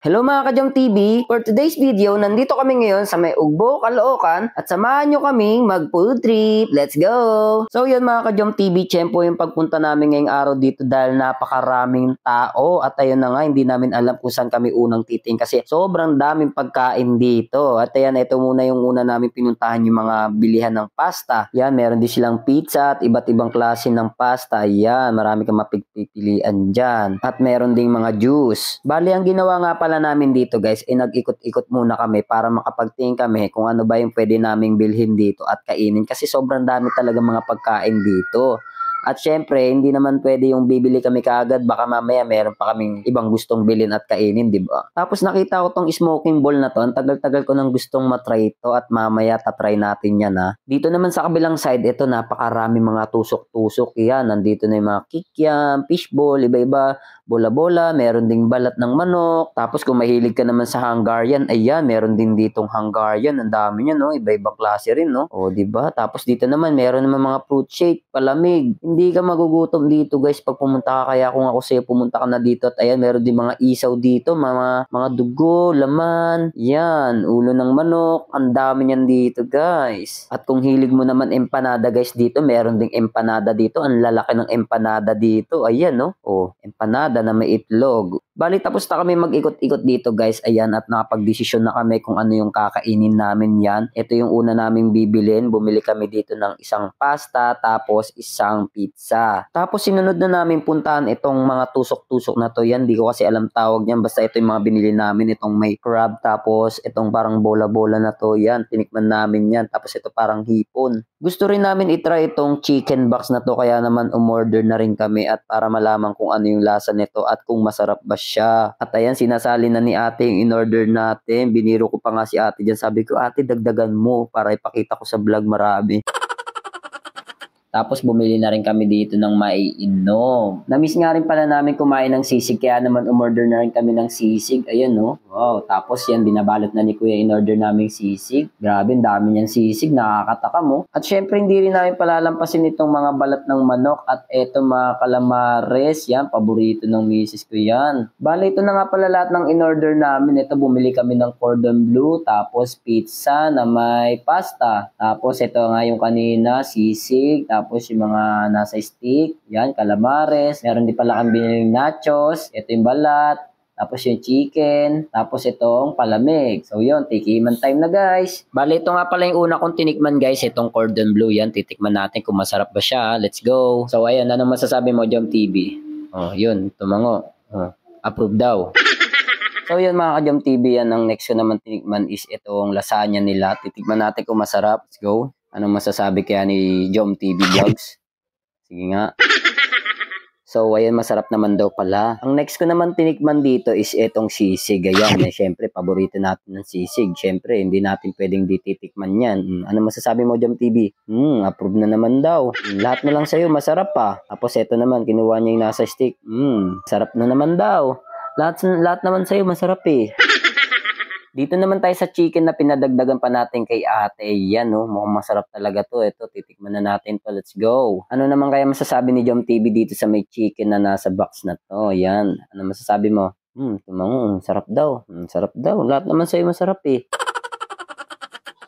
Hello mga Kajam TV! For today's video, nandito kami ngayon sa may Ugbo, Caloocan at samahan nyo kaming mag-food trip. Let's go! So yun mga Kajam TV, tiyempo yung pagpunta namin ngayong araw dito dahil napakaraming tao at ayun na nga, hindi namin alam kung saan kami unang titing kasi sobrang daming pagkain dito. At ayan, ito muna yung una namin pinuntahan yung mga bilihan ng pasta. Yan, meron din silang pizza at iba't ibang klase ng pasta. Yan, marami kang mapipilian dyan. At meron ding mga juice. Bali, ang ginawa nga pala namin dito guys, nag-ikot-ikot muna kami para makapagtingin kami kung ano ba yung pwede naming bilhin dito at kainin kasi sobrang dami talaga mga pagkain dito. At syempre, hindi naman pwede yung bibili kami kaagad, baka mamaya meron pa kaming ibang gustong bilhin at kainin, di ba? Tapos nakita ko tong smoking ball na to, ang tagal-tagal ko nang gustong matry ito at mamaya tatry natin yan ha. Dito naman sa kabilang side, ito napakarami mga tusok-tusok yan. Nandito na yung mga kikiam, fishball, iba-iba, bola-bola, meron ding balat ng manok. Tapos kung mahilig ka naman sa Hungarian, ayan, meron din ditong Hungarian. Ang dami niya, no? Iba-ibang klase rin, no? O, di ba? Tapos dito naman, meron naman mga fruit shake, palamig. Hindi ka magugutom dito, guys, pag pumunta ka. Kaya kung ako sa'yo, pumunta ka na dito. At ayan, meron din mga isaw dito, mga dugo, laman. Yan, ulo ng manok. Ang dami niyan dito, guys. At kung hilig mo naman empanada, guys, dito, meron ding empanada dito. Ang lalaki ng empanada dito. Ayan, no? O, empanada na may itlog. Bali, tapos na kami mag-ikot-ikot dito guys. Ayan, at nakapag-desisyon na kami kung ano yung kakainin namin yan. Ito yung una naming bibilin. Bumili kami dito ng isang pasta, tapos isang pizza. Tapos sinunod na namin puntahan itong mga tusok-tusok na to. Yan, di ko kasi alam tawag niyan. Basta ito yung mga binili namin. Itong may crab, tapos itong parang bola-bola na to. Yan, tinikman namin yan. Tapos ito parang hipon. Gusto rin namin itry itong chicken box na to. Kaya naman umorder na rin kami at para malaman kung ano yung lasa nito at kung masarap ba siya. At ayan, sinasali na ni ate yung in-order natin. Biniro ko pa nga si ate dyan. Sabi ko, ate, dagdagan mo para ipakita ko sa vlog marami. Tapos bumili na rin kami dito ng maiinom. Namiss nga rin pala namin kumain ng sisig kaya naman umorder na rin kami ng sisig. Ayan no. Wow, tapos yan binabalot na ni Kuya in-order naming sisig. Grabe, ang dami niyang sisig, nakakataka mo. At syempre hindi rin namin palalampasin itong mga balat ng manok at eto mga calamares. Yan, paborito ng misis ko yan. Bale, ito na nga pala lahat ng in-order namin. Ito bumili kami ng cordon bleu, tapos pizza na may pasta. Tapos ito nga yung kanina, sisig, tapos yung mga nasa stick, yan, calamares. Meron din pala kami biniling nachos. Ito yung balat. Tapos yung chicken. Tapos itong palamig. So yun, tikiman time na guys. Bale, ito nga pala yung una kong tinikman guys. Itong cordon bleu yan. Titikman natin kung masarap ba siya. Let's go. So ayan, ano masasabi mo, Jom TV? Oh, yun, tumango. Oh, approve daw. So yun mga Kajam TV, yan ang next ko naman tinikman is itong lasagna nila. Titikman natin kung masarap. Let's go. Anong masasabi kaya ni Jom TV Vlogs? Sige nga. So ayan, masarap naman daw pala. Ang next ko naman tinikman dito is itong sisig. Ayan, syempre paborito natin ng sisig. Syempre hindi natin pwedeng di titikman yan. Ano masasabi mo, Jom TV? Approve na naman daw. Lahat na lang sa'yo masarap pa. Tapos ito naman, kinuha niya yung nasa stick. Sarap na naman daw. Lahat naman sa'yo masarap eh. Dito naman tayo sa chicken na pinadagdagan pa natin kay ate. Yan, no? Mukhang masarap talaga to. Ito, titikman na natin to. Let's go. Ano naman kaya masasabi ni Jom TV dito sa may chicken na nasa box na to? Yan. Ano masasabi mo? Tumango. Sarap daw. Sarap daw. Lahat naman sa'yo masarap eh.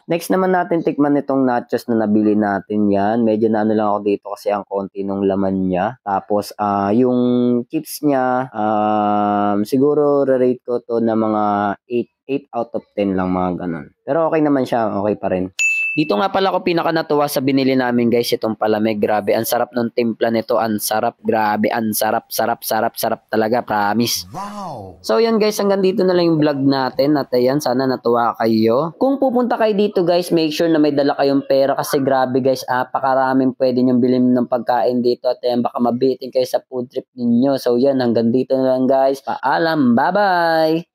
Next naman natin tikman itong nachos na nabili natin yan. Medyo na ano lang ako dito kasi ang konti nung laman niya. Tapos yung chips niya, siguro rate ko to na mga 8 out of 10 lang, mga ganun. Pero okay naman siya, okay pa rin. Dito nga pala ako pinaka natuwa sa binili namin guys, itong palamig. Grabe, ang sarap ng timpla nito. Ang sarap, grabe, ang sarap talaga, promise. Wow! So yan guys, hanggang dito na lang yung vlog natin. At ayan, sana natuwa kayo. Kung pupunta kayo dito guys, make sure na may dala kayong pera kasi grabe guys, apakaraming pwede nyo bilhin ng pagkain dito. At ayan, baka mabitin kayo sa food trip ninyo. So yan, hanggang dito na lang guys. Paalam, bye-bye!